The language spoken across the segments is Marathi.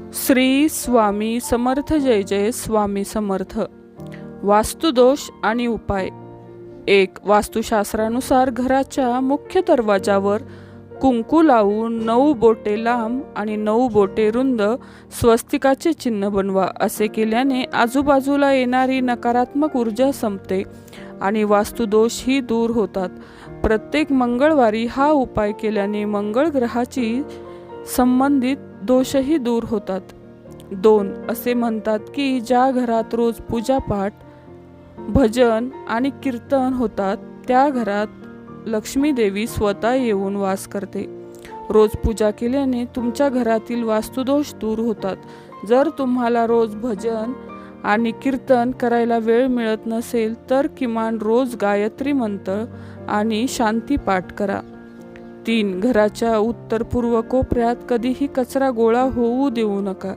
श्री स्वामी समर्थ. जय जय स्वामी समर्थ. वास्तुदोष आणि उपाय. 1. वास्तुशास्त्रानुसार घराच्या मुख्य दरवाजावर कुंकू लावून 9 बोटे लांब आणि 9 बोटे रुंद स्वस्तिकाचे चिन्ह बनवा. असे केल्याने आजूबाजूला येणारी नकारात्मक ऊर्जा संपते आणि वास्तुदोषही दूर होतात. प्रत्येक मंगळवारी हा उपाय केल्याने मंगळ ग्रहाची संबंधित दोषही दूर होतात. 2. असे म्हणतात की ज्या घरात रोज पूजापाठ, भजन आणि कीर्तन होतात त्या घरात लक्ष्मी देवी स्वतः येऊन वास करते. रोज पूजा केल्याने तुमच्या घरातील वास्तुदोष दूर होतात. जर तुम्हाला रोज भजन आणि कीर्तन करायला वेळ मिळत नसेल तर किमान रोज गायत्री मंत्र आणि शांती पाठ करा. 3. घराच्या उत्तर पूर्व कोपऱ्यात कधीही कचरा गोळा होऊ देऊ नका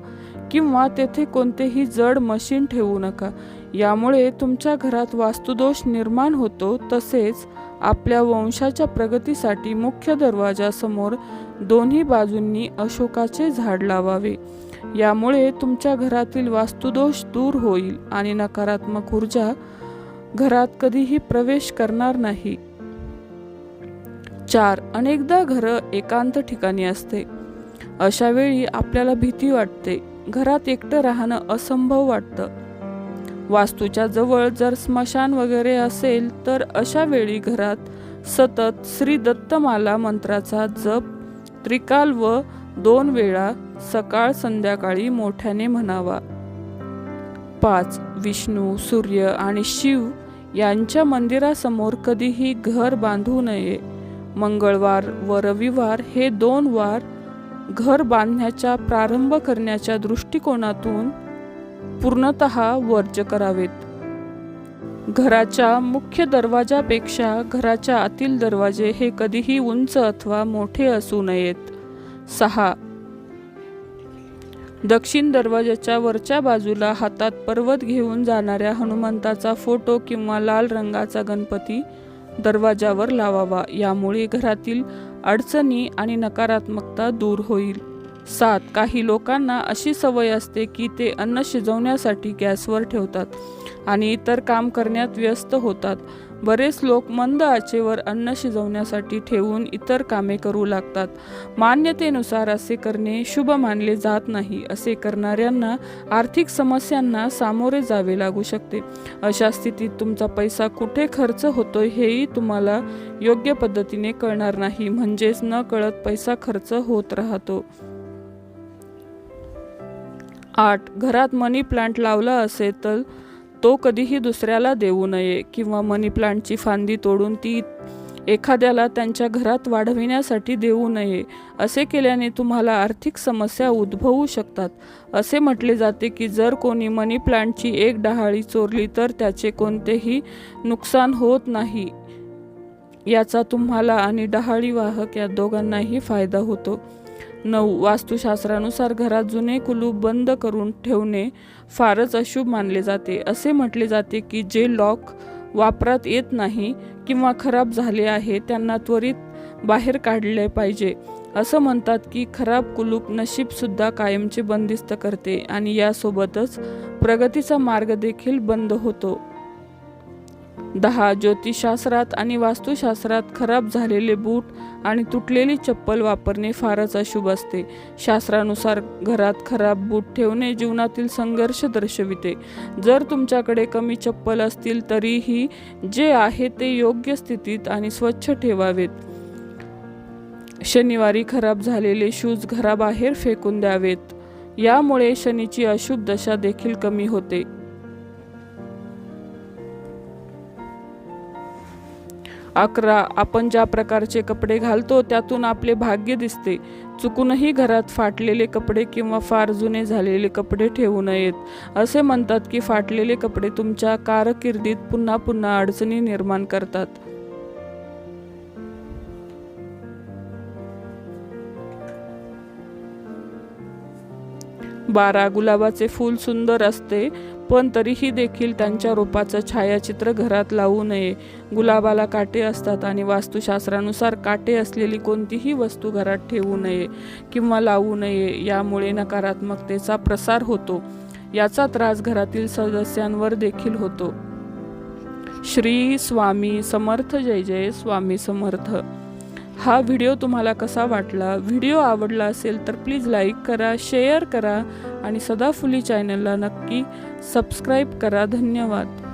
किंवा तेथे कोणतेही जड मशीन ठेवू नका. यामुळे तुमच्या घरात वास्तुदोष निर्माण होतो. तसेच आपल्या वंशाच्या प्रगतीसाठी मुख्य दरवाजासमोर दोन्ही बाजूंनी अशोकाचे झाड लावावे. यामुळे तुमच्या घरातील वास्तुदोष दूर होईल आणि नकारात्मक ऊर्जा घरात कधीही प्रवेश करणार नाही. 4. अनेकदा घरं एकांत ठिकाणी असते. अशा वेळी आपल्याला भीती वाटते. घरात एकटं राहणं असंभव वाटतं. वास्तूच्या जवळ जर स्मशान वगैरे असेल तर अशा वेळी घरात सतत श्री दत्तमाला मंत्राचा जप त्रिकाल व 2 वेळा सकाळ संध्याकाळी मोठ्याने म्हणावा. 5. विष्णू, सूर्य आणि शिव यांच्या मंदिरासमोर कधीही घर बांधू नये. मंगळवार व रविवार हे 2 वार घर बांधण्याचा प्रारंभ करण्याच्या दृष्टिकोनातून पूर्णतः वर्ज्य करावेत. घराच्या मुख्य दरवाजापेक्षा घराच्या आतील दरवाजे हे कधीही उंच अथवा मोठे असू नयेत. 6. दक्षिण दरवाजाच्या वरच्या बाजूला हातात पर्वत घेऊन जाणाऱ्या हनुमंताचा फोटो किंवा लाल रंगाचा गणपती दरवाजावर लावावा. यामुळे घरातील अडचणी आणि नकारात्मकता दूर होईल. 7. काही लोकांना अशी सवय असते की ते अन्न शिजवण्यासाठी गॅसवर ठेवतात आणि इतर काम करण्यात व्यस्त होतात. बरेच लोक मंद आचेवर अन्न शिजवण्यासाठी ठेवून इतर कामे करू लागतात. मान्यतेनुसार असे करणे शुभ मानले जात नाही. असे करणाऱ्यांना आर्थिक समस्यांना सामोरे जावे लागू शकते. अशा स्थितीत तुमचा पैसा कुठे खर्च होतोय हेही तुम्हाला योग्य पद्धतीने कळणार नाही. म्हणजेच न कळत पैसा खर्च होत राहतो. 8. घरात मनी प्लांट लावला असेल तर तो कधीही दुसऱ्याला देऊ नये किंवा मनी प्लांटची फांदी तोडून ती एखाद्याला त्यांच्या घरात वाढविण्यासाठी देऊ नये. असे केल्याने तुम्हाला आर्थिक समस्या उद्भवू शकतात. असे म्हटले जाते की जर कोणी मनी प्लांटची एक डहाळी चोरली तर त्याचे कोणतेही नुकसान होत नाही. याचा तुम्हाला आणि डहाळी वाहक या दोघांनाही फायदा होतो. 9. वास्तुशास्त्रानुसार घरात जुने कुलूप बंद करून ठेवणे फारच अशुभ मानले जाते. असे म्हटले जाते की जे लॉक वापरात येत नाही किंवा खराब झाले आहे त्यांना त्वरित बाहेर काढले पाहिजे. असं म्हणतात की खराब कुलूप नशीब सुद्धा कायमचे बंदिस्त करते आणि यासोबतच प्रगतीचा मार्ग देखील बंद होतो. 10. ज्योतिषशास्त्रात आणि वास्तुशास्त्रात खराब झालेले बूट आणि तुटलेली चप्पल वापरणे फारच अशुभ असते. शास्त्रानुसार घरात खराब बूट ठेवणे जीवनातील संघर्ष दर्शविते. जर तुमच्याकडे कमी चप्पल असतील तरीही जे आहे ते योग्य स्थितीत आणि स्वच्छ ठेवावेत. शनिवारी खराब झालेले शूज घराबाहेर फेकून द्यावेत. यामुळे शनीची अशुभ दशा देखील कमी होते. 11. आपण ज्या प्रकारचे कपडे घालतो त्यातून आपले भाग्य दिसते. चुकूनही घरात फाटलेले कपडे किंवा फार जुने झालेले कपडे ठेवू नयेत. असे म्हणतात की फाटलेले कपडे तुमच्या कारकिर्दीत पुन्हा पुन्हा अडचणी निर्माण करतात. 12 गुलाबाचे फूल सुंदर असते, पण तरीही देखील त्यांच्या रोपाचं छायाचित्र घरात लावू नये. गुलाबाला काटे असतात आणि वास्तुशास्त्रानुसार काटे असलेली कोणतीही वस्तू घरात ठेवू नये किंवा लावू नये. यामुळे नकारात्मकतेचा प्रसार होतो. याचा त्रास घरातील सदस्यांवर देखील होतो. श्री स्वामी समर्थ. जय जय स्वामी समर्थ. हा व्हिडिओ तुम्हाला कसा वाटला? व्हिडिओ आवडला असेल तर प्लीज लाईक करा, शेअर करा आणि सदाफुली चॅनलला नक्की सबस्क्राईब करा. धन्यवाद.